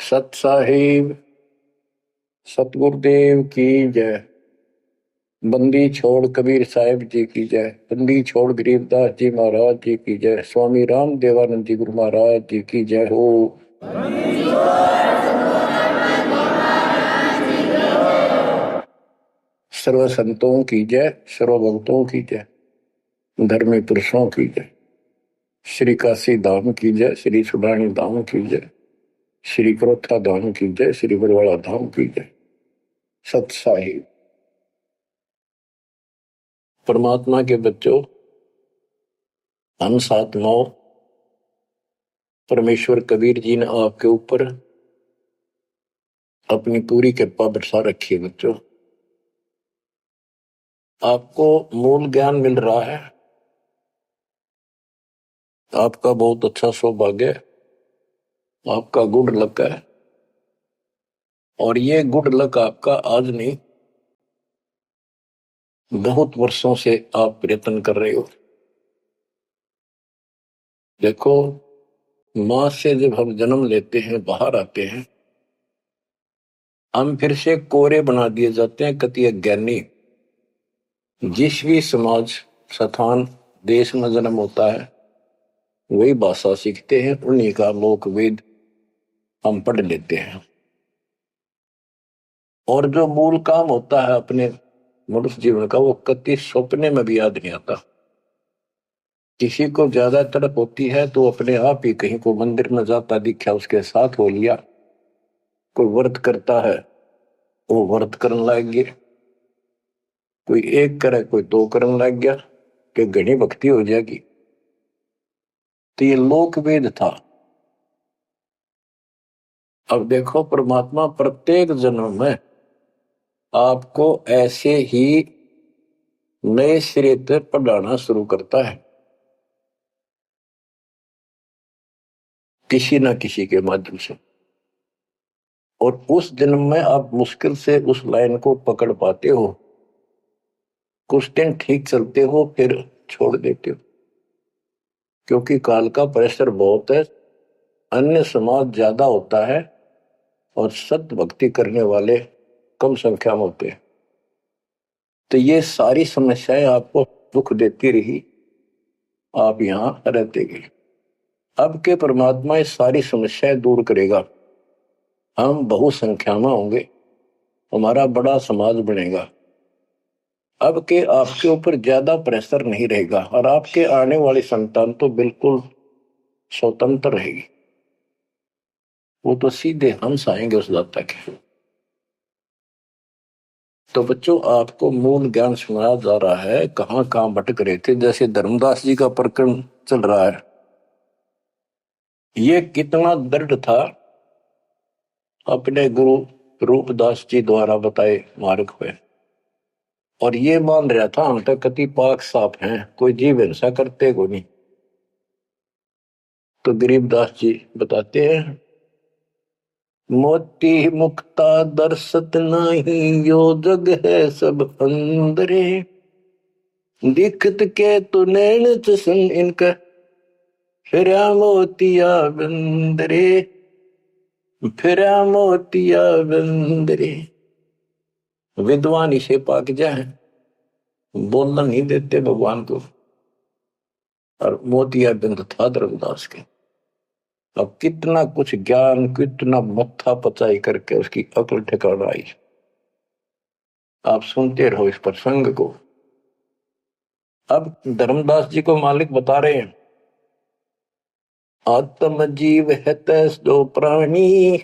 सत साहिब सतगुरुदेव की जय। बंदी छोड़ कबीर साहिब जी की जय। बंदी छोड़ गरीबदास जी महाराज जी की जय। स्वामी राम देवानंद जी गुरु महाराज जी की जय हो। सर्व संतों की जय, सर्व भक्तों की जय, धर्मी पुरुषों की जय। श्री काशी धाम की जय, श्री सुडानी धाम की जय, श्री क्रोथा धाम की जय, श्री बरवाड़ा धाम की जय। सत साहिब। परमात्मा के बच्चों, हम सातमाओं, परमेश्वर कबीर जी ने आपके ऊपर अपनी पूरी कृपा बरसा रखी है। बच्चों, आपको मूल ज्ञान मिल रहा है। आपका बहुत अच्छा सौभाग्य है, आपका गुड लक है। और ये गुड लक आपका आज नहीं, बहुत वर्षों से आप प्रयत्न कर रहे हो। देखो, मां से जब हम जन्म लेते हैं, बाहर आते हैं, हम फिर से कोरे बना दिए जाते हैं। कति अज्ञानी। जिस भी समाज, स्थान, देश में जन्म होता है, वही भाषा सीखते हैं, उन्हीं का लोक वेद हम पढ़ लेते हैं। और जो मूल काम होता है अपने मनुष्य जीवन का, वो कति सपने में भी याद नहीं आता। किसी को ज्यादा तड़प होती है तो अपने आप ही कहीं को मंदिर में जाता दिखा, उसके साथ हो लिया। कोई व्रत करता है, वो व्रत करने लग गया। कोई एक करे, कोई दो करने लग गया कि घनी भक्ति हो जाएगी। तो ये लोक वेद था। अब देखो, परमात्मा प्रत्येक जन्म में आपको ऐसे ही नए सिरे से पढ़ाना शुरू करता है, किसी न किसी के माध्यम से। और उस जन्म में आप मुश्किल से उस लाइन को पकड़ पाते हो। कुछ दिन ठीक चलते हो, फिर छोड़ देते हो, क्योंकि काल का प्रेशर बहुत है। अन्य समाज ज्यादा होता है और सत्य भक्ति करने वाले कम संख्या में होते हैं। तो ये सारी समस्याएं आपको दुख देती रही, आप यहां रहते गए। अब के परमात्मा ये सारी समस्याएं दूर करेगा। हम बहुसंख्या में होंगे, हमारा बड़ा समाज बनेगा। अब के आपके ऊपर ज्यादा प्रेशर नहीं रहेगा और आपके आने वाली संतान तो बिल्कुल स्वतंत्र रहेगी। वो तो सीधे हंस आएंगे उस दाता के। तो बच्चों, आपको मूल ज्ञान सुनाया जा रहा है। कहां कहां भटक रहे थे, जैसे धर्मदास जी का प्रकरण चल रहा है। ये कितना दृढ़ था अपने गुरु रूपदास जी द्वारा बताए मार्ग पे। और ये मान रहा था हम तो कति पाक साफ हैं, कोई जीव हिंसा करते को नहीं। तो गरीबदास जी बताते हैं, मोती मुक्ता दर्शत नाही, यो जग है सब अंदरे। दिखत के तु नैन चसन इनका, फिरा मोतिया बंदरे, फिरा मोतिया बंदरे। विद्वान इसे पाक जाए, बोलना नहीं देते भगवान को। और मोतिया बिंद था धर्मदास के। अब कितना कुछ ज्ञान, कितना मत्था पचाई करके उसकी अकल ठिकाना आई। आप सुनते रहो इस प्रसंग को। अब धर्मदास जी को मालिक बता रहे हैं, आत्म जीव है तैसो प्राणी,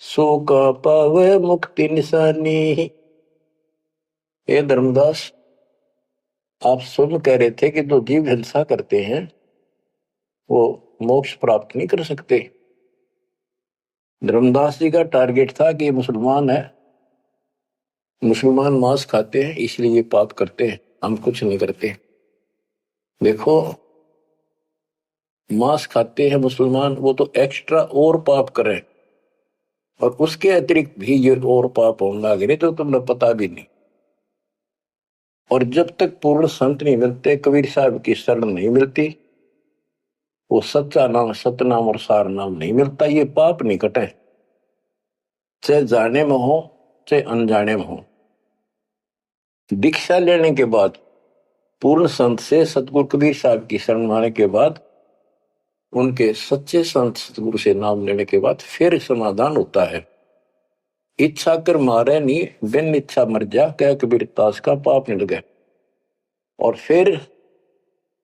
सो का पावे मुक्ति निशानी। हे धर्मदास, आप सुन कह रहे थे कि जो जीव हिंसा करते हैं वो मोक्ष प्राप्त नहीं कर सकते। धर्मदास जी का टारगेट था कि मुसलमान है, मुसलमान मांस खाते हैं इसलिए ये पाप करते हैं, हम कुछ नहीं करते। देखो, मांस खाते हैं मुसलमान, वो तो एक्स्ट्रा और पाप करें, और उसके अतिरिक्त भी ये और पाप होने लग रहे तो तुम्हें पता भी नहीं। और जब तक पूर्ण संत नहीं मिलते, कबीर साहब की शरण नहीं मिलती, वो सच्चा नाम, सतनाम और सार नाम नहीं मिलता, ये पाप नहीं कटे, चाहे जाने में हो चाहे अनजाने में हो। दीक्षा लेने के बाद, पूर्ण संत से सतगुरु कबीर साहब की शरण आने के बाद, उनके सच्चे संत सतगुरु से नाम लेने के बाद फिर समाधान होता है। इच्छा कर मारे नहीं, बिन इच्छा मर जा, कह कबीर दास का पाप नहीं लगे। और फिर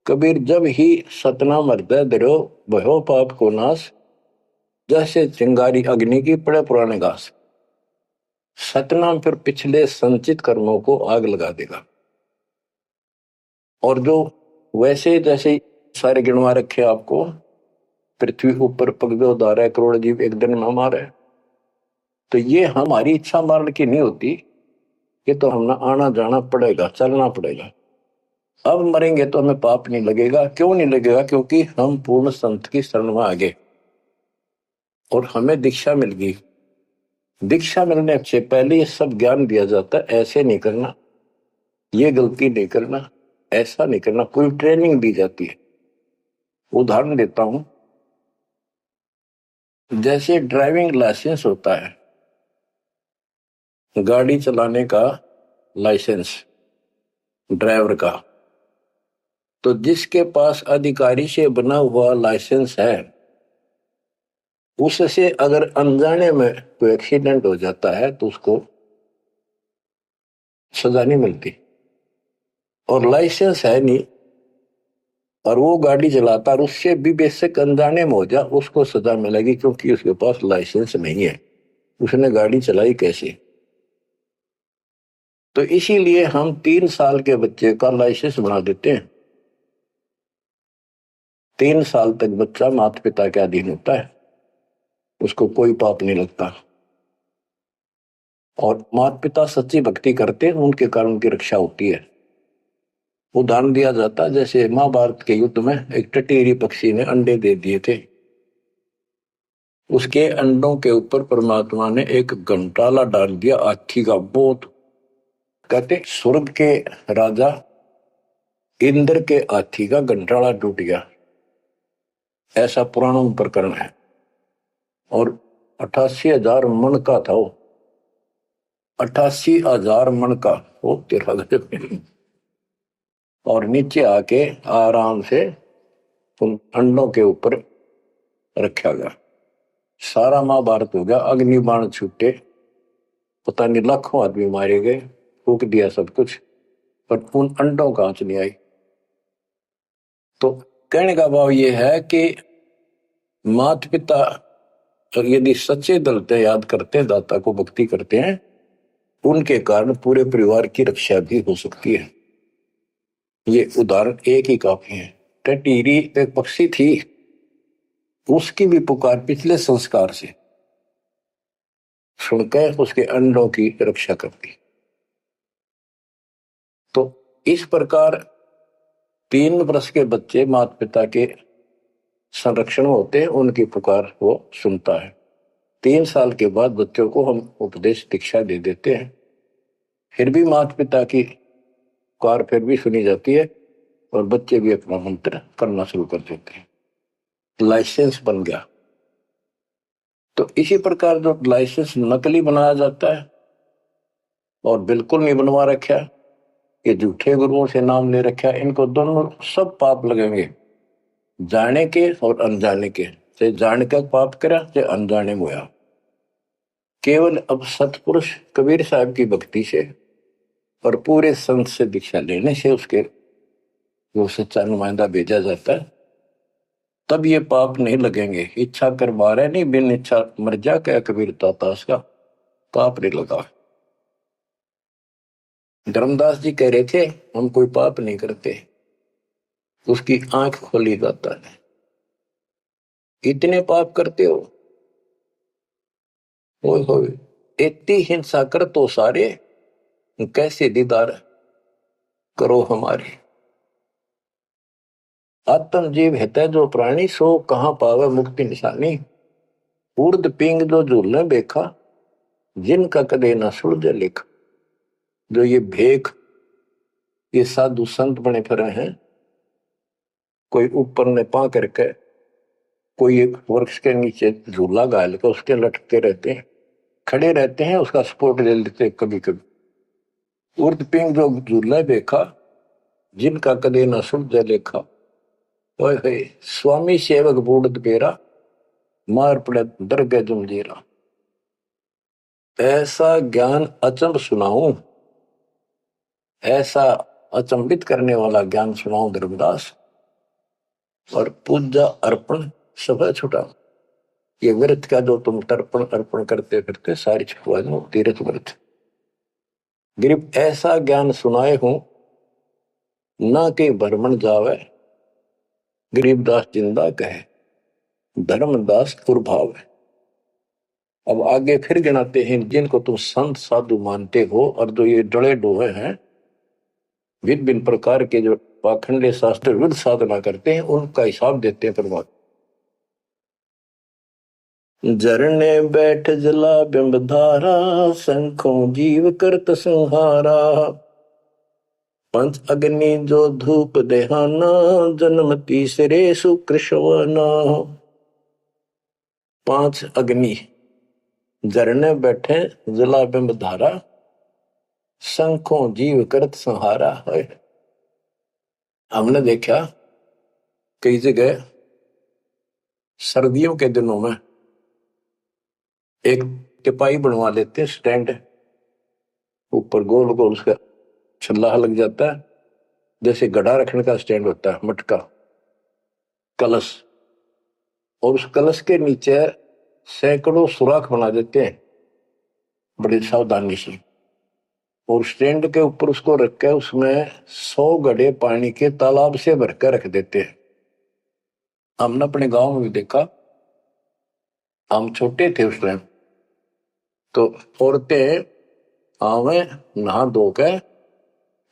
कबीर जब ही सतनाम हृदय धरो, भयो पाप को नाश, जैसे चिंगारी अग्नि की पड़े पुराने घास। सतनाम फिर पिछले संचित कर्मों को आग लगा देगा। और जो वैसे जैसे सारे गिनवा रखे आपको, पृथ्वी ऊपर पगदो धारा करोड़ जीव एक दिन में मारे, तो ये हमारी इच्छा मारने की नहीं होती, ये तो हमने आना जाना पड़ेगा, चलना पड़ेगा। अब मरेंगे तो हमें पाप नहीं लगेगा। क्यों नहीं लगेगा? क्योंकि हम पूर्ण संत की शरण में आ गए और हमें दीक्षा मिल गई। दीक्षा मिलने से पहले ये सब ज्ञान दिया जाता है, ऐसे नहीं करना, ये गलती नहीं करना, ऐसा नहीं करना, पूरी ट्रेनिंग दी जाती है। उदाहरण देता हूं, जैसे ड्राइविंग लाइसेंस होता है, गाड़ी चलाने का लाइसेंस ड्राइवर का, तो जिसके पास अधिकारी से बना हुआ लाइसेंस है, उससे अगर अनजाने में कोई एक्सीडेंट हो जाता है तो उसको सजा नहीं मिलती। और लाइसेंस है नहीं और वो गाड़ी चलाता और उससे भी बेशक अनजाने में हो जा, उसको सजा मिलेगी, क्योंकि उसके पास लाइसेंस नहीं है, उसने गाड़ी चलाई कैसे। तो इसीलिए हम 3 साल के बच्चे का लाइसेंस बना देते हैं। 3 साल तक बच्चा माता पिता के अधीन होता है, उसको कोई पाप नहीं लगता। और माता पिता सच्ची भक्ति करते हैं, उनके कारण उनकी रक्षा होती है। उदाहरण दिया जाता है, जैसे महाभारत के युद्ध में एक टटीरी पक्षी ने अंडे दे दिए थे, उसके अंडों के ऊपर परमात्मा ने एक घंटाला डाल दिया हाथी का। बहुत कहते स्वर्ग के राजा इंद्र के हाथी का घंटाला टूट गया, ऐसा पुराणों में प्रकरण है। और 88,000 मन का था वो, 88,000 मन का वो, तेरा गजब। और नीचे आके आराम से उन अंडों के ऊपर रखा गया। सारा महाभारत हो गया, अग्निबाण छूटे, पता नहीं लाखों आदमी मारे गए, फूक दिया सब कुछ, पर उन अंडों का आंच नहीं आई। तो कहने का भाव ये है कि माता पिता यदि सच्चे दिल से याद करते हैं, दाता को भक्ति करते हैं, उनके कारण पूरे परिवार की रक्षा भी हो सकती है। ये उदाहरण एक ही काफी है। टटीरी एक पक्षी थी, उसकी भी पुकार पिछले संस्कार से सुनकर उसके अंडों की रक्षा करती। तो इस प्रकार 3 वर्ष के बच्चे माता पिता के संरक्षण होते हैं, उनकी पुकार वो सुनता है। 3 साल के बाद बच्चों को हम उपदेश दीक्षा दे देते हैं, फिर भी माता पिता की पुकार फिर भी सुनी जाती है और बच्चे भी अपना मंत्र करना शुरू कर देते हैं। लाइसेंस बन गया। तो इसी प्रकार जो लाइसेंस नकली बनाया जाता है और बिल्कुल नहीं बनवा रखा, ये झूठे गुरुओं से नाम ले रखा, इनको दोनों सब पाप लगेंगे, जाने के और अनजाने के। चाहे जान का पाप करा चाहे अनजाने में हुआ। केवल अब सतपुरुष कबीर साहब की भक्ति से और पूरे संत से दीक्षा लेने से उसके वो सच्चा नुमाइंदा भेजा जाता है, तब ये पाप नहीं लगेंगे। इच्छा कर मारे नहीं, बिन इच्छा मर जा, क्या कबीर दास का पाप नहीं लगा। धर्मदास जी कह रहे थे हम कोई पाप नहीं करते, उसकी आंख खोली जाता है। इतने पाप करते हो, इतनी हिंसा कर तो सारे, कैसे दीदार करो हमारे। आत्म जीव है जो प्राणी, सो कहां पावे मुक्ति निशानी। उर्द पिंग जो झूलने देखा, जिनका कदे न सुलझे लिखा। जो ये भेख, ये साधु संत बने फिरे हैं, कोई ऊपर ने पा करके कोई एक वृक्ष के नीचे झूला गाल के उसके लटकते रहते हैं, खड़े रहते हैं, उसका सपोर्ट ले लेते हैं कभी कभी। उर्द पिंग जो झूला देखा, जिनका कदे न सुन लेखा, ओए स्वामी सेवक बूढ़ पेरा, मार पड़े दरगह जमजीरा। ऐसा ज्ञान अचंब सुनाऊं, ऐसा अचंबित करने वाला ज्ञान सुनाऊं धर्मदास, और पूजा अर्पण सब छुटा। ये व्रत का जो तुम तर्पण अर्पण करते करते सारी छुटवा दो, तीर्थ व्रत। गरीब ऐसा ज्ञान सुनाए हूं, ना के भ्रमण जावे, गरीबदास जिंदा कहे, धर्मदास कुर्भाव है। अब आगे फिर गिनाते हैं, जिनको तुम संत साधु मानते हो और जो ये डले डोहे हैं, भिन्न भिन्न प्रकार के जो पाखंडे शास्त्र विरुद्ध साधना करते हैं, उनका हिसाब देते हैं परमात्मा। झरने बैठ जला बिंब धारा, शंखों जीव करत संहारा। पंच अग्नि जो धूप देहाना, जन्म तीसरे सुकृष्वना। पांच अग्नि झरने बैठे जला बिंब धारा, शंखों जीव करत संहारा है। हमने देखा कई जगह सर्दियों के दिनों में एक टिपाई बनवा लेते हैं, स्टैंड ऊपर गोल गोल उसका छल्ला लग जाता है, जैसे गड्ढा रखने का स्टैंड होता है, मटका कलश, और उस कलश के नीचे सैकड़ों सुराख बना देते हैं बड़ी सावधानी से, और स्टैंड के ऊपर उसको रख के उसमें 100 गड्ढे पानी के तालाब से भरकर रख देते हैं। हमने अपने गांव में भी देखा, हम छोटे थे उस टाइम, तो औरतें आवे नहा धो के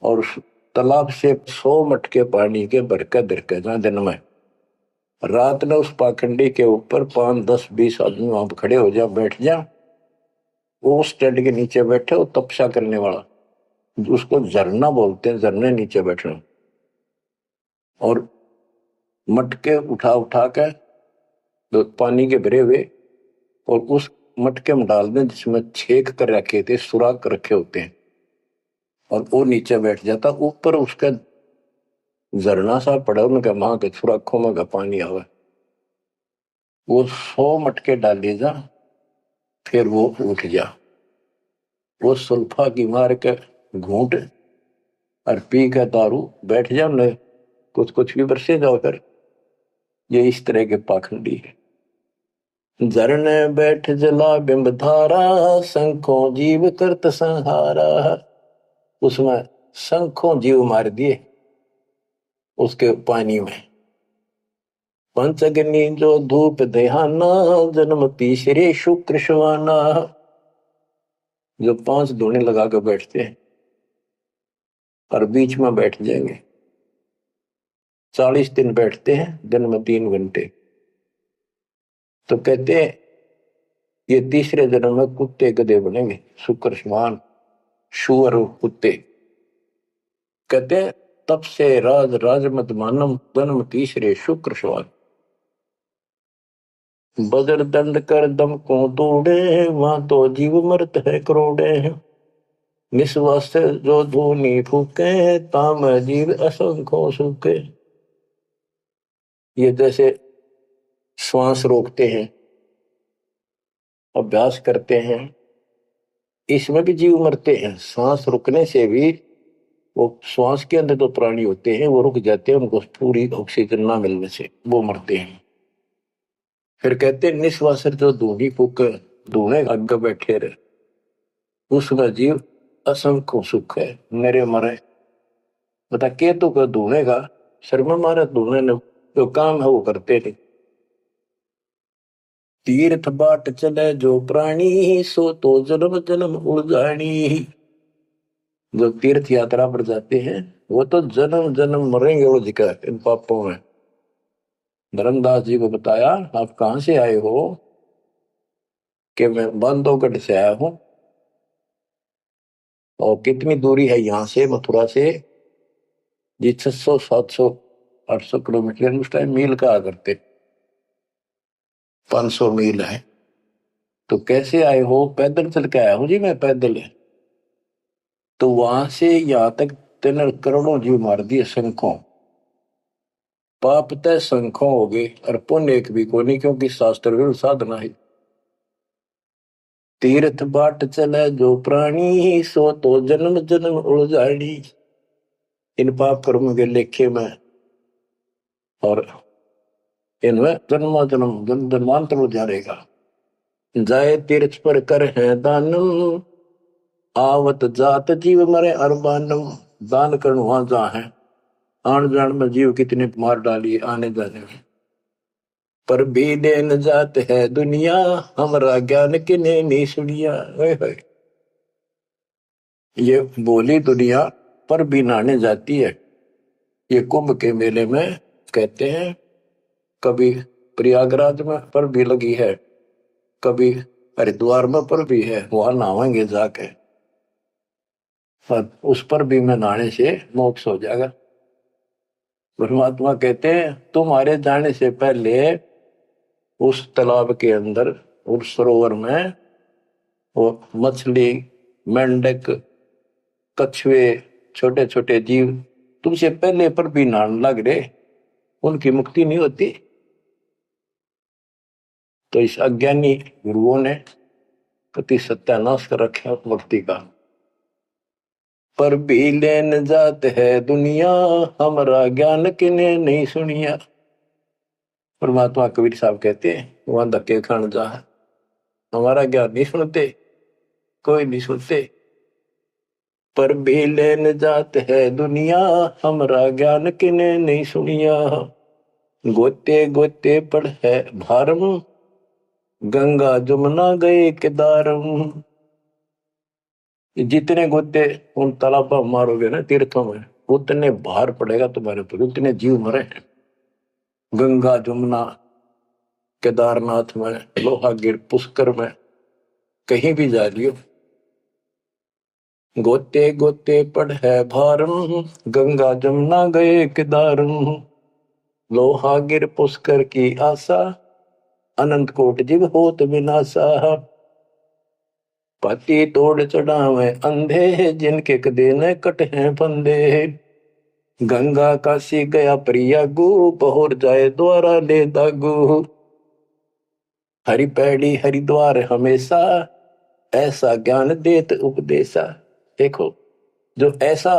और तालाब से 100 मटके पानी के भरकर धरकर जाए दिन में। रात में उस पाखंडी के ऊपर 5, 10, 20 आदमी वहां पर खड़े हो जा, बैठ जा, वो स्टैंड के नीचे बैठे, वो तपस्या करने वाला, उसको झरना बोलते हैं, झरने नीचे बैठना, और मटके उठा उठा के तो पानी के भरे हुए, और उस मटके में डाल दें जिसमें छेक कर रखे थे, सुराख कर रखे होते हैं, और वो नीचे बैठ जाता, ऊपर उसका झरना सा पड़ा, उनका वहां के सुराखों में का पानी आवे, वो 100 मटके डाले जा, फिर वो उठ जा, वो सुल्फा की मार के घूंट और पी के दारू बैठ जाओ न, कुछ कुछ भी बरसे जाओ कर। ये इस तरह के पाखंडी है। झरने बैठ जला बिंब धारा, शंखों जीव करत संहारा। उसमें शंखों जीव मार दिए उसके पानी में। पंचअग्नि जो धूप देहाना, जन्म तीसरे शुक्र शवाना। जो 5 धूने लगा कर बैठते हैं और बीच में बैठ जाएंगे, 40 दिन बैठते हैं, दिन में 3 घंटे, तो कहते हैं ये तीसरे जन्म में कुत्ते गधे बनेंगे, शुक्र समान शुअर कुत्ते। कहते हैं तब से राज राजमत मानम, जन्म तीसरे शुक्र समान। बजर दंड कर दम को तोड़े, वहां तो जीव मरत है करोड़े। निस्वास जो धूनी फूके, ताम जीव असंख्यों सूखे। ये जैसे श्वास रोकते हैं, अभ्यास करते हैं, इसमें भी जीव मरते हैं। सांस रुकने से भी वो श्वास के अंदर जो प्राणी होते हैं वो रुक जाते हैं, उनको पूरी ऑक्सीजन ना मिलने से वो मरते हैं। फिर कहते हैं निश्वास जो धूनी फूक, धूने आगे बैठे रहे, उसमें जीव असंख्य सुख है, मेरे मरे। बता के तो कर धूने का शर्मा मारे, धूने ने जो काम है वो करते नहीं। तीर्थ बाट चले जो प्राणी, सो तो जन्म जन्म उलझानी। जो तीर्थ यात्रा पर जाते हैं वो तो जन्म जन्म मरेंगे उलझ कर इन पापों में। धर्मदास जी को बताया आप कहां से आए हो, कि मैं बांधवगढ़ से आया हूं। और कितनी दूरी है यहां से मथुरा से? जी 600, 700, 800 किलोमीटर उस टाइम मील कहा करते। 500 मील है। तो कैसे आए हो? पैदल चल के आया हूं जी मैं, पैदल है। तो वहां से यहां तक 3 करोड़ों जीव मार दिए संखों। पाप तय संखों हो गए और पुण्य एक भी को नहीं, क्योंकि शास्त्र विरुद्ध साधना है। तीर्थ बाट चले जो प्राणी, सो तो जन्म जन्म उलझाड़ी। इन पाप कर्म के लेखे में और इनमें जन्मा जन्म जन्मांतर उजारेगा। जाए तीर्थ पर कर है दानम, आवत जात जीव मरे अरबानम। दान करण वहां जहां है, आन जान में जीव कितने मार डालिए आने जाने में। पर भी देन जात है दुनिया, हमरा ज्ञान किने नहीं सुनिया। ये बोली दुनिया पर भी नहाने जाती है। ये कुंभ के मेले में कहते हैं, कभी प्रयागराज में पर भी लगी है, कभी हरिद्वार में पर भी है, वहां नहावेंगे जाके। उस पर भी में नहाने से मोक्ष हो जाएगा। परमात्मा कहते हैं तुम्हारे जाने से पहले उस तालाब के अंदर, उस सरोवर में वो मछली, मेंढक, कछुए, छोटे छोटे जीव तुमसे पहले पर भी नहाने लग रहे, उनकी मुक्ति नहीं होती। तो इस अज्ञानी गुरुओं ने कति सत्यानाश कर रखा भक्ति का। पर भी लेन जात है दुनिया, हमारा ज्ञान किने नहीं सुनिया। परमात्मा कबीर साहब कहते हैं वहां धक्के खान जा, हमारा ज्ञान नहीं सुनते, कोई नहीं सुनते। पर भी लेन जात है दुनिया, हमारा ज्ञान किने नहीं सुनिया। गोते गोते पड़ है भारम, गंगा जमुना गए केदारम। जितने गोते उन तालाबों मारोगे ना तीर्थों में, उतने भार पड़ेगा तुम्हारे ऊपर, उतने जीव मरे हैं। गंगा जमुना, केदारनाथ में, लोहागिर, पुष्कर में, कहीं भी जा लियो। गोते गोते पड़ है भारम, गंगा जमुना गए केदारम। लोहागिर पुष्कर की आशा, अनंत कोट जीव होत विनाशा। पाती तोड़ चढ़ावे अंधे, जिनके कदे न कट हैं फंदे। गंगा काशी गया प्रयागु, पहुर जाए द्वारा ले दागु। हरि पैड़ी हरिद्वार हमेशा, ऐसा ज्ञान देत उपदेशा। देखो, जो ऐसा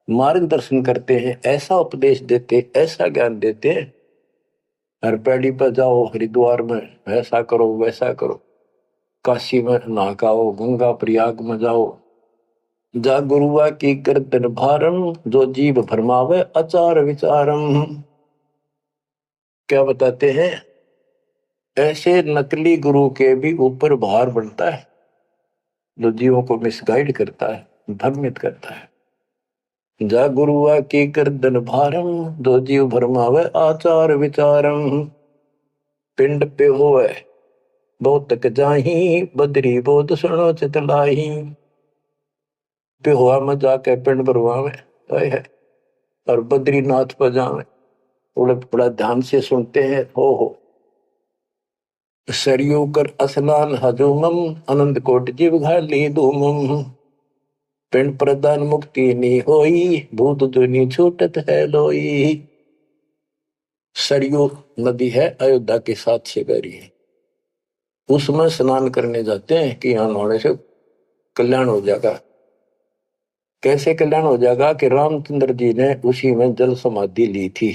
मार्गदर्शन करते हैं, ऐसा उपदेश देते, ऐसा ज्ञान देते हैं। हर पैड़ी पर जाओ, हरिद्वार में ऐसा करो वैसा करो, काशी में नहाओ, गंगा प्रयाग में जाओ। जा गुरुआ की गर्दन भारम, जो जीव भरमावे आचार विचारम। क्या बताते हैं? ऐसे नकली गुरु के भी ऊपर भार बढ़ता है, जो जीवों को मिसगाइड करता है, भ्रमित करता है। जा गुरुआ की गर्दन भारम, जो जीव भरमावे आचार विचारम। पिंड पे होवे बहुत तक जाही, बदरी बोध सुनो चितलाई। पे हुआ में जाके पिंड भरवावे है, और बद्रीनाथ पर जावे, थोड़ा बड़ा ध्यान से सुनते हैं। हो सरयू कर स्नान हजूमम, अनंत कोट जीव घाली धूमम। पिंड प्रदान मुक्ति नी होई, भूत दुनी छूटत है लोई। सरयू नदी है अयोध्या के साथ से गहरी है, उसमें स्नान करने जाते हैं कि यहाँ नहाने से कल्याण हो जाएगा। कैसे कल्याण हो जाएगा? कि रामचंद्र जी ने उसी में जल समाधि ली थी।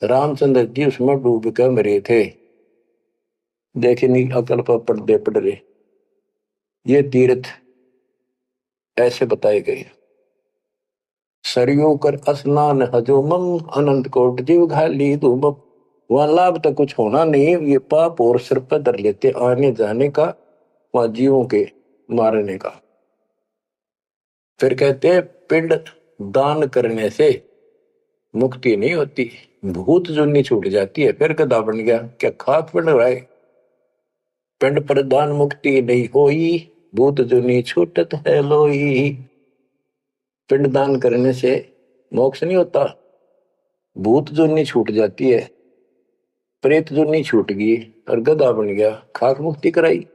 रामचंद्र जी उसमें डूब कर मरे थे, देखे नहीं अकल पर पर्दे पड़ रहे। ये तीर्थ ऐसे बताए गए। सरयू कर स्नान हजूमम, अनंत कोट जीव घाली धूमम। वहां लाभ तो कुछ होना नहीं, ये पाप और सिर पर धर लेते आने जाने का, वहां जीवों के मारने का। फिर कहते हैं पिंड दान करने से मुक्ति नहीं होती, भूत जुनी छूट जाती है। फिर गधा बन गया, क्या खाक पड़ रहा है? पिंड प्रदान मुक्ति नहीं होई, भूत जुनी छूटत है लोई। पिंड दान करने से मोक्ष नहीं होता, भूत जुनी छूट जाती है। प्रेत जो नहीं छूट गई और गधा बन गया, खाक मुक्ति कराई।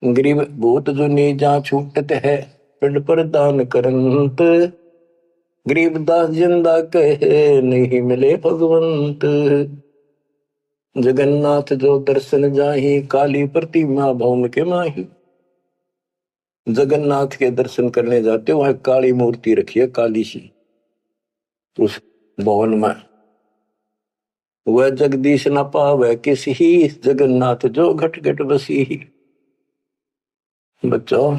गरीब भूत जो नहीं जहाँ छूटत है, पिंड पर दान करंत। गरीब दास जिंदा कहे, नहीं मिले भगवंत। जगन्नाथ जो दर्शन जाहि, काली प्रतिमा भौम के माही। जगन्नाथ के दर्शन करने जाते वहां काली मूर्ति रखी है, काली सी उस भवन में। वह जगदीश न पावे किसी, जगन्नाथ जो घट घट बसी। बच्चों,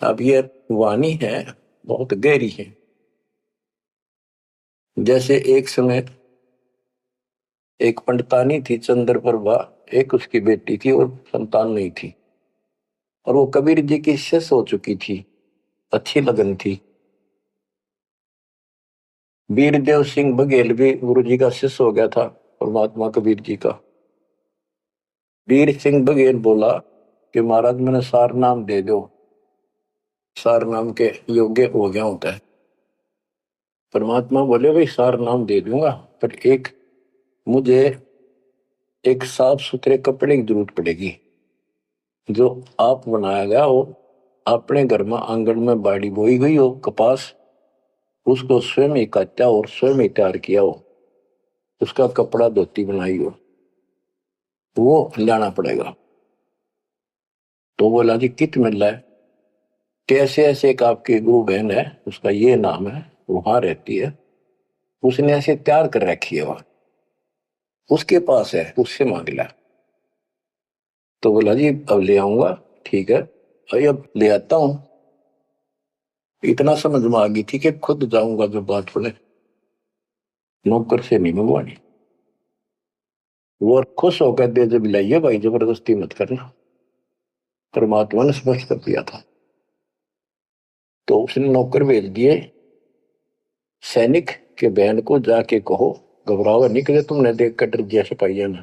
अब ये वाणी है बहुत गहरी है। जैसे एक समय एक पंडितानी थी चंद्रप्रभा, एक उसकी बेटी थी और संतान नहीं थी, और वो कबीर जी की शिष्य हो चुकी थी, अच्छी लगन थी। वीरदेव सिंह बघेल भी गुरु जी का शिष्य हो गया था, परमात्मा कबीर जी का। वीर सिंह बघेल बोला कि महाराज मैंने सार नाम दे दो, सार नाम के योग्य हो गया होता है। परमात्मा बोले भाई सार नाम दे दूंगा, पर एक मुझे एक साफ सुथरे कपड़े की जरूरत पड़ेगी, जो आप बनाया गया हो, अपने घर में आंगन में बाड़ी बोई गई हो कपास, उसको स्वयं ही काटा और स्वयं ही तैयार किया हो, उसका कपड़ा धोती बनाई हो, वो लाना पड़ेगा। तो बोला जी कित मिल रहा है? कैसे ऐसे एक आपकी गुरु बहन है, उसका ये नाम है, वहां रहती है, उसने ऐसे तैयार कर रखी है, वहां उसके पास है, उससे मांग ला। तो बोला जी अब ले आऊंगा, ठीक है भाई अब ले आता हूं। इतना समझ में आ गई थी कि खुद जाऊंगा जो बात पड़े, नौकर से नहीं मंगवानी। वो खुश होकर दे जब लाइए भाई, जबरदस्ती मत करना, परमात्मा ने स्पष्ट कर दिया था। तो उसने नौकर भेज दिए, सैनिक के बहन को जाके कहो घबराओ नहीं, कि तुमने देख कर डर दिया सिपाही ने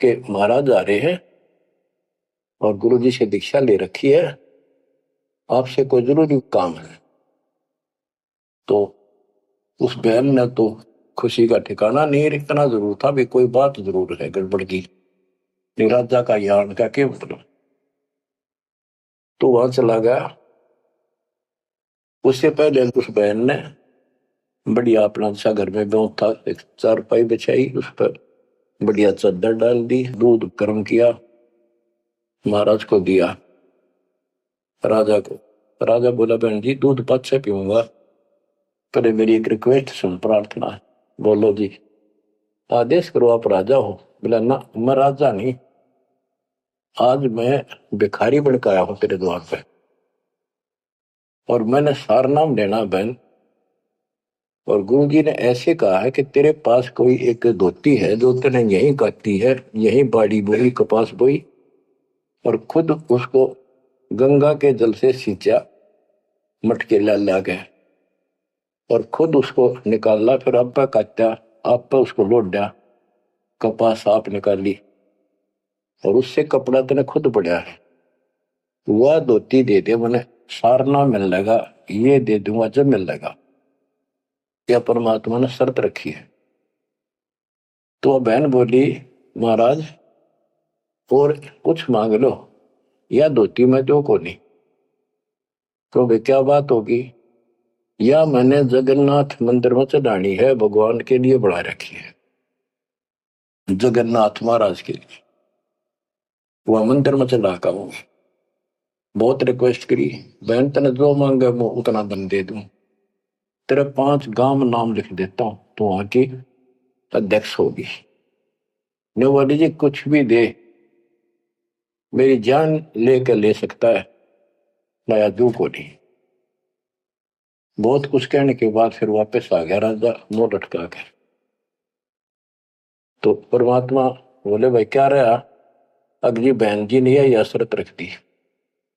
कि महाराज आ रहे हैं और गुरु जी से दीक्षा ले रखी है, आपसे कोई जरूरी काम है। तो उस बहन ने तो खुशी का ठिकाना नहीं, इतना जरूर था भी कोई बात जरूर है गड़बड़ की, निराजा का यान का क्या मतलब। तो वहां चला गया। उससे पहले उस बहन ने बढ़िया अपना अच्छा घर में ब्यों था, एक चारपाई बिछाई, उस पर बढ़िया चादर डाल दी, दूध गर्म किया, महाराज को दिया, राजा को। राजा बोला बहन जी दूध बाद से पीऊंगा, पहले मेरी एक रिक्वेस्ट सुन, प्रार्थना है। बोलो जी। आदेश करो, आप राजा हो? बोला ना मैं राजा नहीं, आज मैं भिखारी बनकर आया हूं तेरे द्वार पे, और मैंने सार नाम लेना बहन, और गुरु जी ने ऐसे कहा है कि तेरे पास कोई एक धोती है जो तेने यहीं काटी है, यहीं बाड़ी बोई कपास बोई, और खुद उसको गंगा के जल से सींचा मटके ला ला के, और खुद उसको निकाला, फिर आप पे काटा, आप पे उसको लोट दिया, कपास आप निकाली, और उससे कपड़ा तेने खुद बढ़िया है, वह धोती दे दे, मैंने सारना मिल लगा, ये दे दूंगा जब मिल लगा। क्या परमात्मा ने शर्त रखी है। तो बहन बोली महाराज और कुछ मांग लो, या धोती में दो को नहीं। तो वे क्या बात होगी? या मैंने जगन्नाथ मंदिर में चढ़ानी है, भगवान के लिए बढ़ा रखी है, जगन्नाथ महाराज के लिए, वह मंदिर में चढ़ा का हूं। बहुत रिक्वेस्ट करी, बहन तेने जो मांगे वो उतना दम दे दूं, तेरे 5 गांव में नाम लिख देता हूं, तो वहां की अध्यक्ष होगी। ने जी कुछ भी दे, मेरी जान लेकर ले सकता है, नया दू को नहीं। बहुत कुछ कहने के बाद फिर वापस आ गया राजा मुंह लटका कर। तो परमात्मा बोले भाई क्या रहा? अगली बहन जी ने यह शर्त रख दी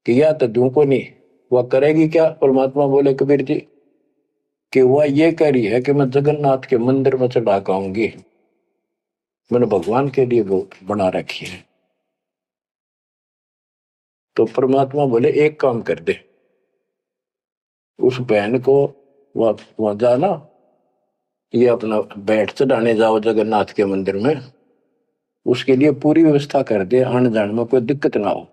कि या तो दू को नहीं, वह करेगी क्या? परमात्मा बोले कबीर जी कि वह ये कह रही है कि मैं जगन्नाथ के मंदिर में चढ़ा के आऊंगी, मैंने भगवान के लिए वो बना रखी है। तो परमात्मा बोले एक काम कर दे, उस बहन को वहां जाना ये अपना बैठ चढ़ाने जाओ जगन्नाथ के मंदिर में, उसके लिए पूरी व्यवस्था कर दे, आने जाने में कोई दिक्कत ना हो।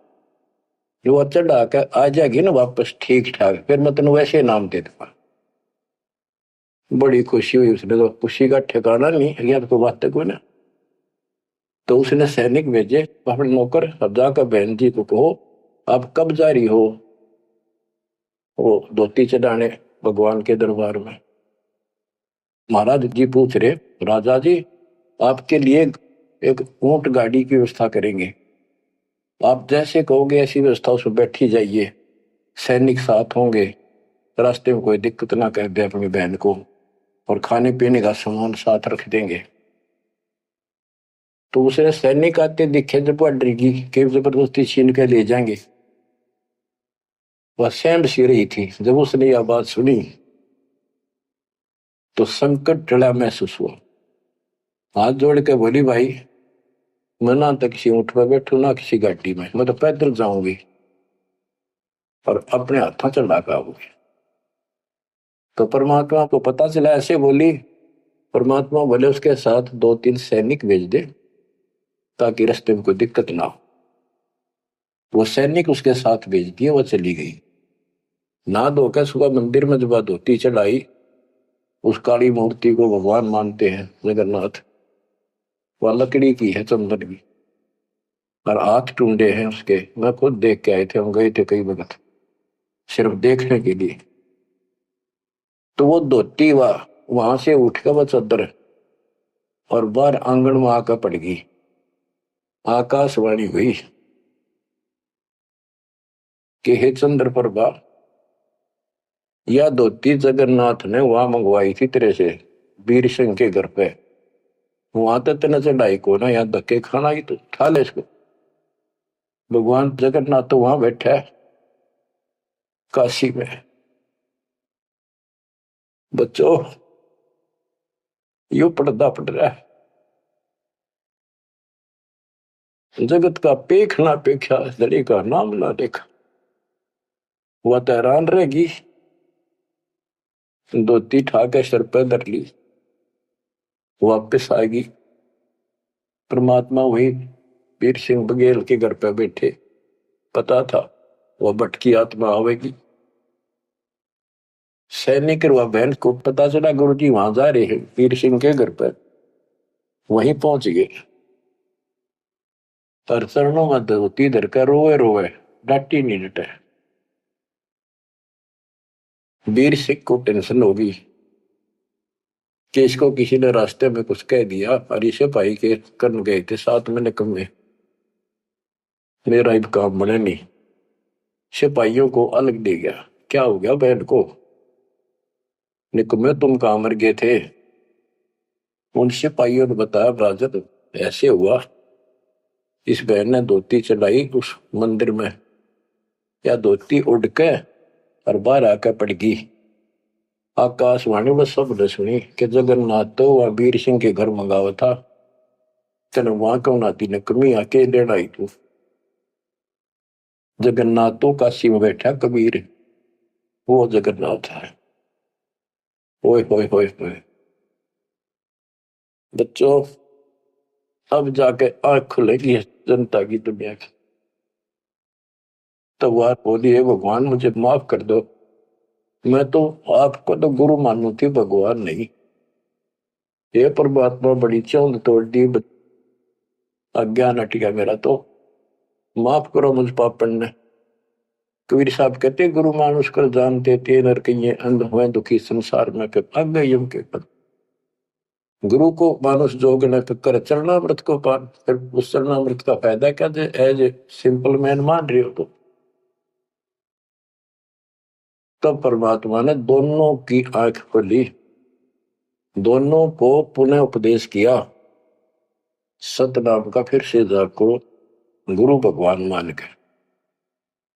जो वो चढ़ा कर आ जाएगी ना वापस ठीक ठाक, फिर मैं तेन वैसे नाम दे दूंगा। बड़ी खुशी हुई उसने, तो खुशी का ठिकाना नहीं, यार तो बात कोई ना। तो उसने सैनिक भेजे अपने नौकर, अब जाकर बहन जी को कहो आप कब जा रही हो वो धोती चढ़ाने भगवान के दरबार में। महाराज जी पूछ रहे, राजा जी आपके लिए एक ऊंट गाड़ी की व्यवस्था करेंगे, आप जैसे कहोगे ऐसी व्यवस्था उसमें बैठी जाइए, सैनिक साथ होंगे, रास्ते में कोई दिक्कत ना कर दे अपनी बहन को, और खाने पीने का सामान साथ रख देंगे। तो उसे सैनिक आते दिखे जब वह डरेगी कि जबरदस्ती छीन के ले जाएंगे। वह सहम सी रही थी, जब उसने यह बात सुनी तो संकट टला महसूस हुआ। हाथ जोड़ के बोली, भाई मैं ना तो किसी ऊंट पर बैठू ना किसी गाड़ी में, मैं तो पैदल जाऊंगी और अपने हाथों चढ़ा के आऊंगी। तो परमात्मा को पता चला, ऐसे बोली। परमात्मा बोले उसके साथ 2-3 सैनिक भेज दे ताकि रास्ते में कोई दिक्कत ना हो। वो सैनिक उसके साथ भेज दिए, वो चली गई। ना धोकर सुबह मंदिर में जब धोती चढ़ाई, उस काली मूर्ति को भगवान मानते हैं जगन्नाथ, वह लकड़ी की है, चंदन की, और हाथ टूंडे हैं उसके। मैं खुद देख के आए थे, हम गए थे कई वक्त सिर्फ देखने के लिए। तो वो धोती वहां से उठ कर वो चद्दर और बाहर आंगन में आकर पड़ गई। आकाशवाणी हुई कि हे चंद्र प्रभा, यह धोती जगन्नाथ ने वहां मंगवाई थी तेरे से, वीर सिंह के घर पे। वहां तो तेने चढ़ाई को ना, यहाँ धक्के खाना ही, तो उठा ले इसको। भगवान जगन्नाथ तो वहां बैठा है काशी में। बच्चों यो पर्दा पड़ रहा है, जगत का पेख ना पेखा, धड़ी का नाम ना देखा। वह तो हैरान रहेगी, धोती ठाके सर पर धर ली, वापिस आएगी। परमात्मा वही वीर सिंह बघेल के घर पे बैठे, पता था वह भटकी आत्मा आवेगी। सैनिक और वह बहन को पता चला गुरु जी वहां जा रहे हैं वीर सिंह के घर पर, वहीं पहुंच गए। पर चरणों में धोती धरकर रोए रोए, डांटी नहीं डटे। वीर सिंह को टेंशन होगी कि इसको किसी ने रास्ते में कुछ कह दिया, और इसे भाई के करन गए थे साथ में निकम्मे, मेरा अब काम बने नहीं। सिपाहियों को अलग दे गया, क्या हो गया बहन को, निकम्मे तुम कहां मर गए थे। उन सिपाहियों ने बताया, राजन ऐसे हुआ, इस बहन ने धोती चढ़ाई उस मंदिर में, या धोती उड़ के और बाहर आकर पड़ गई। आकाशवाणी में सब ने सुनी कि जगन्नाथ तो वह वीर सिंह के घर मंगावा था, तेने वहां क्यों नाती ने कमी आके लेना आई तू। जगन्नाथ तो काशी में बैठा कबीर, वो जगन्नाथ है। ओए होए होए होए। बच्चों अब जाके आंख खुलेगी जनता की, दुनिया की। तो वह बोली, है भगवान मुझे माफ कर दो, मैं तो आपको तो गुरु मानू थी, भगवान नहीं। ये परमात्मा बड़ी चौंध तोड़ दी, अज्ञान हट गया मेरा, तो माफ करो मुझ पापन ने। कबीर साहब कहते, गुरु मानुष कर जानते ते नर कहिए, अंध हुए दुखी संसार में फिर अग यम के पद। गुरु को मानुष जोग न कर चरणामृत को पान, फिर उस चरणामृत का फायदा क्या दे, एज ए सिंपल मैन मान रहे हो तो। तब परमात्मा ने दोनों की आंख खोली, दोनों को पुनः उपदेश किया, सतनाम का फिर से जाको गुरु भगवान मान के।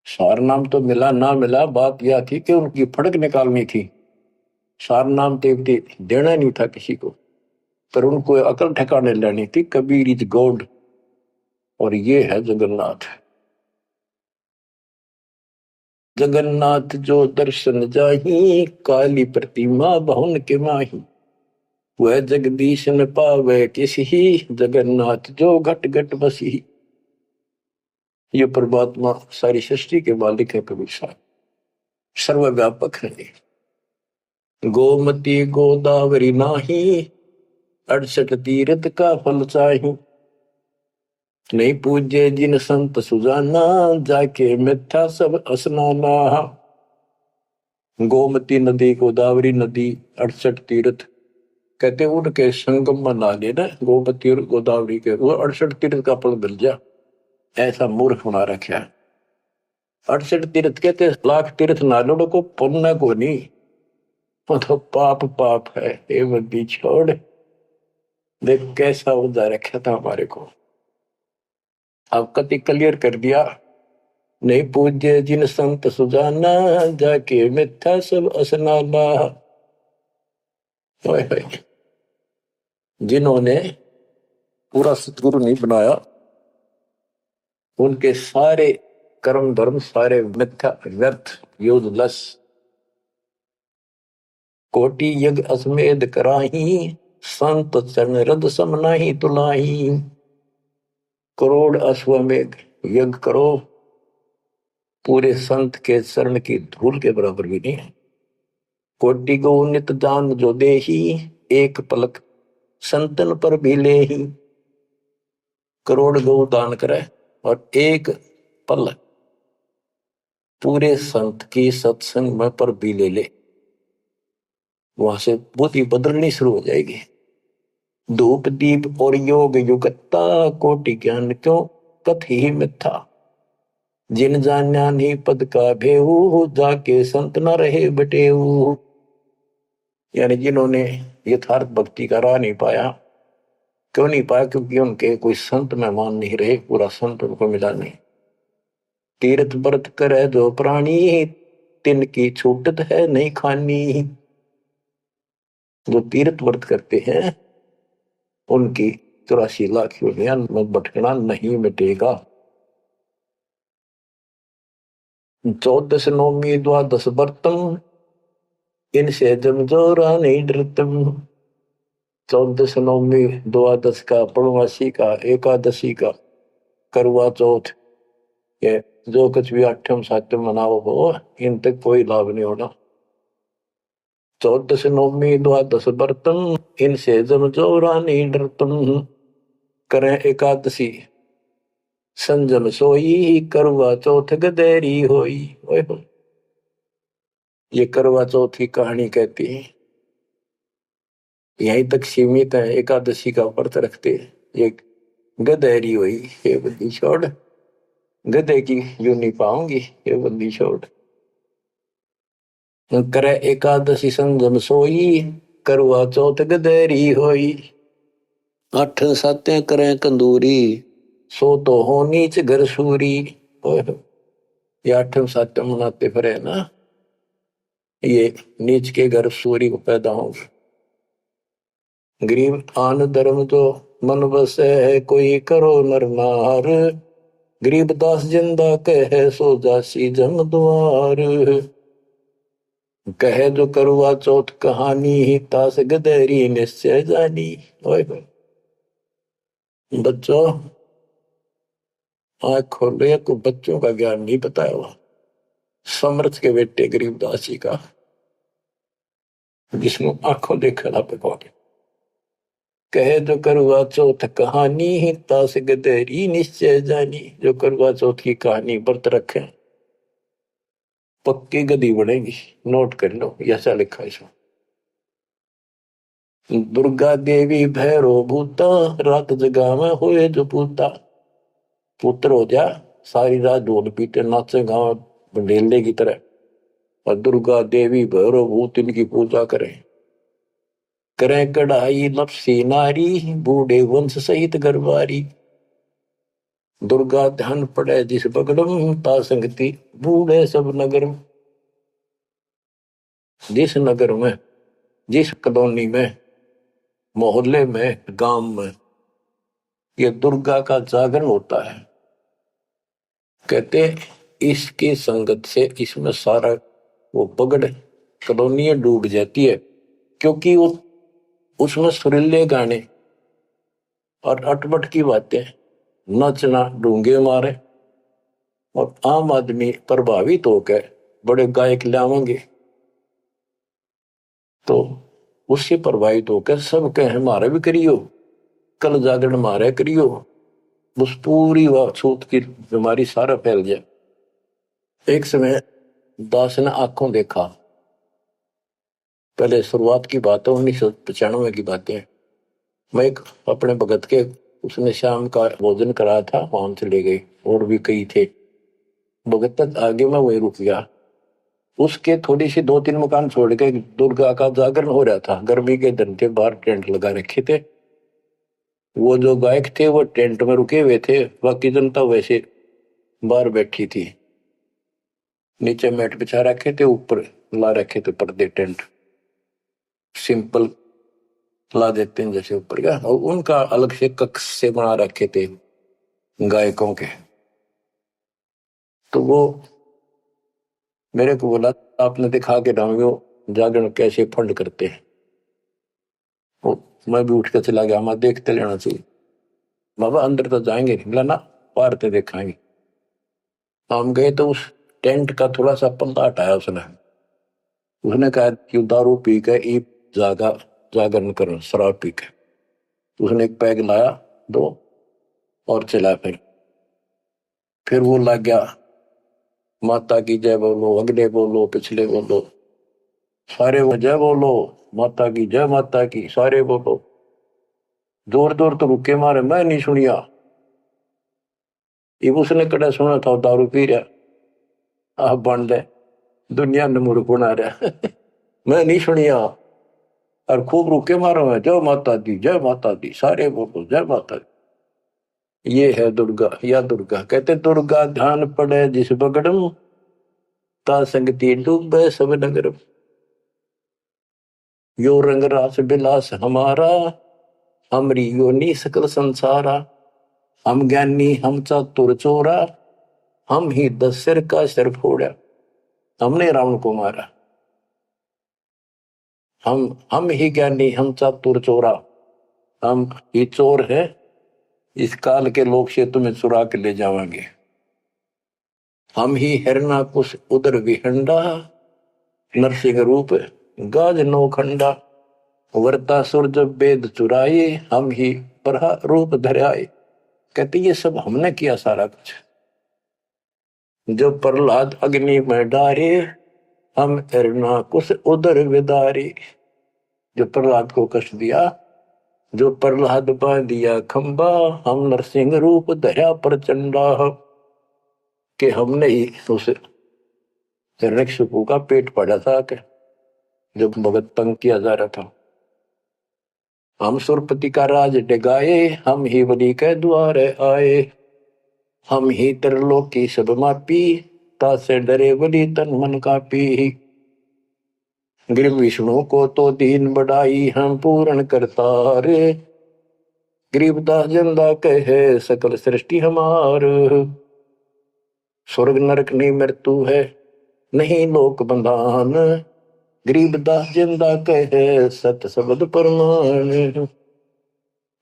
सार नाम तो मिला ना मिला, बात यह थी कि उनकी फड़क निकालनी थी। सार नाम देवती देना नहीं था किसी को, पर उनको अकल ठिकाने लेनी थी। कबीर इज गॉड, और ये है जगन्नाथ। जगन्नाथ जो दर्शन जाही, काली प्रतिमा बहुन के माही। वह जगदीश न पावे किसी, जगन्नाथ जो घट घट बसी। ये परमात्मा सारी सृष्टि के मालिक है, कबीर साहब सर्वव्यापक है। गोमती गोदावरी नाही, 68 तीर्थ का फल चाही। नहीं पूजे जिन संत सुजाना, जाके मिथ्या सब स्नाना। गोमती नदी, गोदावरी नदी, 68 तीर्थ कहते उनके संगम में नहा लेना, गोमती और गोदावरी के, वो 68 तीर्थ का फल मिल जा। ऐसा मूर्ख बना रखा है। 68 तीर्थ कहते लाख तीर्थ नालों को पुण्य को नहीं, वो तो पाप पाप है। ये बंदी छोड़, देख कैसा उदा रखा था हमारे को। अब कति क्लियर कर दिया। नहीं पूज्य जिन संत सुजाना, जाके मिथ्या सब स्नाना। जिन्होंने पूरा सतगुरु नहीं बनाया, उनके सारे कर्म धर्म सारे मिथ्या व्यर्थ यूजलेस। कोटि यज्ञ अश्वमेध कराही, संत चरण रद सम नाही तुलाही। करोड़ अश्वमेध यज्ञ करो, पूरे संत के चरण की धूल के बराबर भी नहीं है। कोटि गो नित दान जो देही, एक पलक संतन पर भी ले ही। करोड़ गौ दान करे और एक पलक पूरे संत की सत्संग में पर भी ले ले, वहां से बुद्धि बदलनी शुरू हो जाएगी। धूप दीप और योग युगता, कोटि ज्ञान क्यों कथि मिथ्या। जिन जान्या नहीं पद का भेऊ, जाके संत न रहे बटेऊ। यानी जिन्होंने यथार्थ भक्ति का राह नहीं पाया, क्यों नहीं पाया? क्योंकि उनके कोई संत मेहमान नहीं रहे, पूरा संत उनको मिला नहीं। तीर्थ व्रत करे जो प्राणी, तिनकी छूटत है नहीं खानी। जो तीर्थ व्रत करते हैं उनकी 84 लाख योनियां में भटकना नहीं मिटेगा। 14 नौमी द्वादश व्रतम, इनसे जमजोरा नहीं डरतम। 14 नौमी द्वादश का, पूर्णमासी का, एकादशी का, करवा चौथ, ये जो कुछ भी आठम सातम मनाओ हो, इन तक कोई लाभ नहीं होना। 14 नौमी द्वादश व्रतम, इनसे जमजोरा नहीं डरतम। करें एकादशी संजम सोई, करवा चौथ गदेरी होई। ये करवा चौथ की कहानी कहती है, यहीं तक सीमित है। एकादशी का व्रत रखते ये गदेरी हुई, ये बंदी छोड़, गधे की जो नहीं पाऊंगी, ये बंदी छोड़। करे एकादशी संजम सोई, करवा चौथ गदेरी होई। 8 सातें करें कंदूरी, सो तो हो नीच घर सूरी। ये 8 सातें मनाते फिरे ना, ये नीच के घर सूरी को पैदा होंगे। गरीब आन धर्म तो मन बसे, कोई करो नर नार। गरीब दास जिंदा कहे, सो जासी जम द्वार। कहे जो करवा चौथ कहानी, तास गदेरी निश्चय जानी। बच्चों आँख खोलो, को बच्चों का ज्ञान नहीं बताया हुआ। समर्थ के बेटे गरीबदास जी का, जिसमें आंखों देखा ना पे कहे जो करवा चौथ कहानी, तास गदेरी निश्चय जानी। जो करवा चौथ की कहानी व्रत रखे पक्की गदी बनेगी। नोट कर लो, ऐसा लिखा इसमें। दुर्गा देवी भैरो भूता, रात जगा में हुए जो पूता। पुत्र हो जा, सारी रात ढोल पीटे नाचे गाँव बंडेले की तरह, और दुर्गा देवी भैरो भूत इनकी पूजा करें। करें कढ़ाई लपसी नारी, बूढ़े वंश सहित गरबारी। दुर्गा ध्यान पड़े जिस बगड़म, ता संगति बूढ़े सब नगर। जिस नगर में, जिस कॉलोनी में, मोहल्ले में, गांव में ये दुर्गा का जागरण होता है, कहते इसकी संगत से इसमें सारा वो पगड़ कॉलोनियां डूब जाती है। क्योंकि वो उसमें सुरीले गाने और अटपट की बातें, नचना, डूंगे मारे, और आम आदमी प्रभावित होकर बड़े गायक लावेंगे तो उससे प्रभावित होकर सब कहे हमारे भी करियो, कल जागरण मारे करियो, उस पूरी वह छूत की बीमारी सारा फैल जाए। एक समय दास ने आंखों देखा, पहले शुरुआत की बात है, 1995 की बातें। मैं एक अपने भगत के, उसने शाम का भोजन कराया था, वहां चले गए, और भी कई थे। भगत तक आगे मैं वही रुक गया। उसके थोड़ी सी 2-3 मकान छोड़ के दुर्गा का जागरण हो रहा था। गर्मी के दिन थे, बाहर टेंट लगा रखे थे। वो जो गायक थे वो टेंट में रुके हुए थे, बाकी जनता वैसे बाहर बैठी थी। नीचे मैट बिछा रखे थे, ऊपर ला रखे थे पर्दे, टेंट सिंपल ला देते हैं जैसे ऊपर का, और उनका अलग से कक्ष से बना रखे थे गायकों के। तो वो मेरे को बोला, आपने दिखा के डांगो जागरण कैसे फंड करते हैं। वो मैं भी उठ के चला गया, मैं देखते लेना चाहिए। बाबा अंदर तो जाएंगे नहीं, बोला ना, बाहर ते देखाएंगे। हम गए तो उस टेंट का थोड़ा सा पर्दा हटाया उसने। उसने कहा कि दारू पी के ई जागा जागरण करो, शराब पी के। उसने एक पैग लाया, 2, और चला। फिर वो लग गया, माता की जय बोलो, अगले बोलो, पिछले बोलो, सारे वो जय बोलो, माता की जय, माता की, सारे बोलो। जोर जोर तो रुके मारे, मैं नहीं सुनिया। ये उसने कड़ा सुना था, दारू पी रहा, आप बन दे दुनिया ने मूर्ख बना रहा। मैं नहीं सुनिया, और खूब रुके मारो है, जय माता दी, जय माता दी, सारे बोलो जय माता दी। ये है दुर्गा, या दुर्गा। कहते दुर्गा ध्यान पड़े जिस बगड़म, ता संगति डूबे सब नगर। यो रंग रास बिलास हमारा, हमरी योनि सकल संसारा। हम ज्ञानी हम चातुर चोरा, हम ही 10 सिर का सिर फोड़ा। हमने रावण को मारा। हम ही ज्ञानी हम चातुर चोरा, हम ही चोर है, इस काल के लोग से तुम्हें चुरा के ले जावांगे। हम ही हिरणाकुश उदर विहंडा, नरसिंह रूप गाज नौखंडा। वर्तासुर जब वेद चुराए, हम ही बरहा रूप धराए। कहते ये सब हमने किया सारा कुछ। जब प्रहलाद अग्नि में डारे, हम हिरणाकुश उदर विदारे। जो प्रहलाद को कष्ट दिया, जो प्रहलाद बांध दिया खंबा, हम नरसिंह रूप धरा प्रचंडा। कि हमने ही उस हिरण्यकशिपु का पेट फाड़ा था, कि जब भगत तंग किया जा रहा था। हम सुरपति का राज डिगाए, हम ही बलि के द्वार आए। हम ही त्रिलोक की सब मापी, तासे डरे बलि तन मन कापी। गिर विष्णु को तो दीन बढ़ाई, हम पूर्ण करतार। गरीबदास जिंदा कहे सकल सृष्टि हमार। स्वर्ग नरक नहीं मृत्यु है, नहीं लोक बंधान। गरीबदास जिंदा कहे सत शब्द प्रमाण।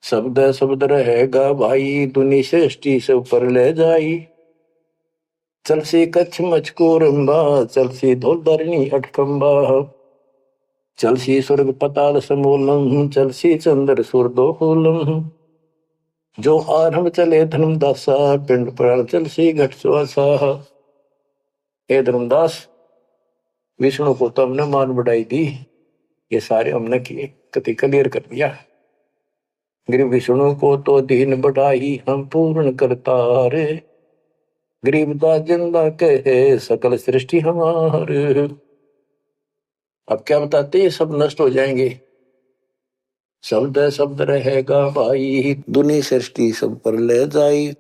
शब्द शब्द रहेगा भाई, दुनि सृष्टि से ऊपर ले जाई। चल सी कच्छ मचको रंबा, चल सी धोल धरणी अटकंबा। चल सी स्वर्ग पताल समूलम, चल सी चंद्र सूर्दोलम। जो आरंभ चले धर्मदासा, पिंड प्राण चल सी घट सुआसा। हे धर्मदास, विष्णु को तो हमने मान बढ़ाई दी, ये सारे हमने किए, कति क्लियर कर दिया। गिर विष्णु को तो दीन बढ़ाई, हम पूर्ण करतारे। गरीबदास जिंदा कहे सकल सृष्टि हमारे। अब क्या बताते, ये सब नष्ट हो जाएंगे। शब्द शब्द रहेगा भाई, दुनि सृष्टि सब पर ले जाई।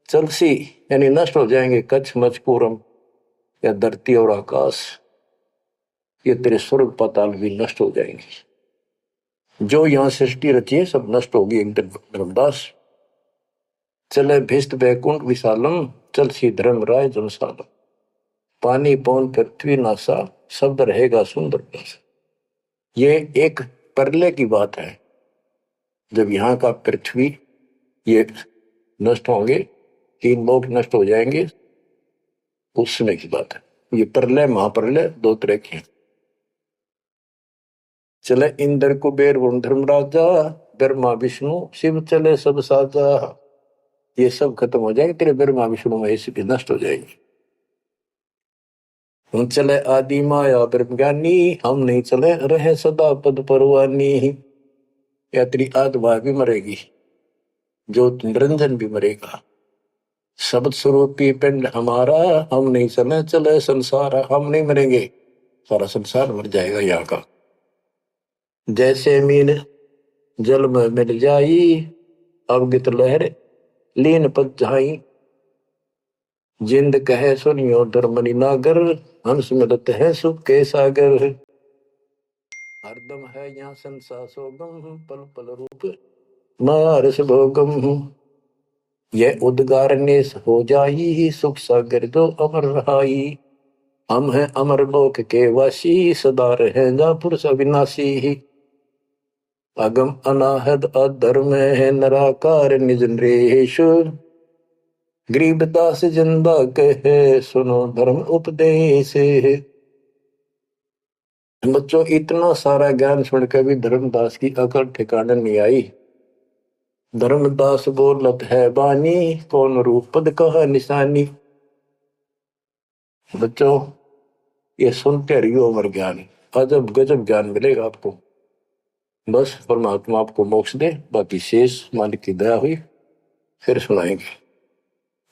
चलसी यानी नष्ट हो जाएंगे, कच्छ मचपूरम या धरती और आकाश, ये तेरे स्वर्ग पाताल भी नष्ट हो जाएंगे। जो यहां सृष्टि रची है सब नष्ट होगी एक दिन। धर्मदास चले भिस्त बैकुंठ विशालम, चल सी धर्म राय जनसालम। पानी पौन पृथ्वी नासा, शब्द रहेगा सुंदर। ये एक प्रलय की बात है, जब यहाँ का पृथ्वी ये नष्ट होंगे, 3 लोक नष्ट हो जाएंगे, उस समय की बात है। ये प्रलय महाप्रलय 2 तरह के हैं। चले इंद्र कुबेर वरुण धर्मराजा, ब्रह्मा विष्णु शिव चले सब साजा। ये सब खत्म हो जाएंगे, तेरे ब्रह्मा विष्णु महेश भी नष्ट हो जाएंगे। हम चले आदि माया ब्रह्म ज्ञानी, हम नहीं चले रहे सदा पद परवानी। या तेरी आत्मा भी मरेगी, जो निरंजन भी मरेगा। शब्द स्वरूपी पिंड हमारा, हम नहीं चले चले संसार। हम नहीं मरेंगे, सारा संसार मर जाएगा यहाँ का। जैसे मीन जल में मिल जाई, अवगित लहर लीन पद जाई। जिंद कहे सुनियो धर्मनि नागर, हंस मिलत है सुख के सागर। हरदम है यहाँ संसार सोगम, पल पल रूप माया रस भोगम। यह उद्गार ने हो जाई, सुख सागर जो अमर रहाई। हम हैं अमर लोक के वासी, सदा रहेगा पुरुष अविनाशी। अगम अनाहद अधर्म है निराकार निज नरेश। गरीबदास जिंदा कहे सुनो धर्म उपदेश। बच्चों, इतना सारा ज्ञान सुनकर भी धर्मदास की अकल ठिकाने नहीं आई। धर्मदास बोलत है बानी, कौन रूप पद कहा निशानी। बच्चों, ये सुनते रहियो अमर ज्ञान, अजब गजब ज्ञान मिलेगा आपको। बस परमात्मा आपको मोक्ष दे, बाकी शेष मालिक की दया हुई फिर सुनाएंगे।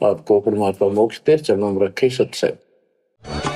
आपको परमात्मा मोक्ष दे, चरणों में रखे सत्संग।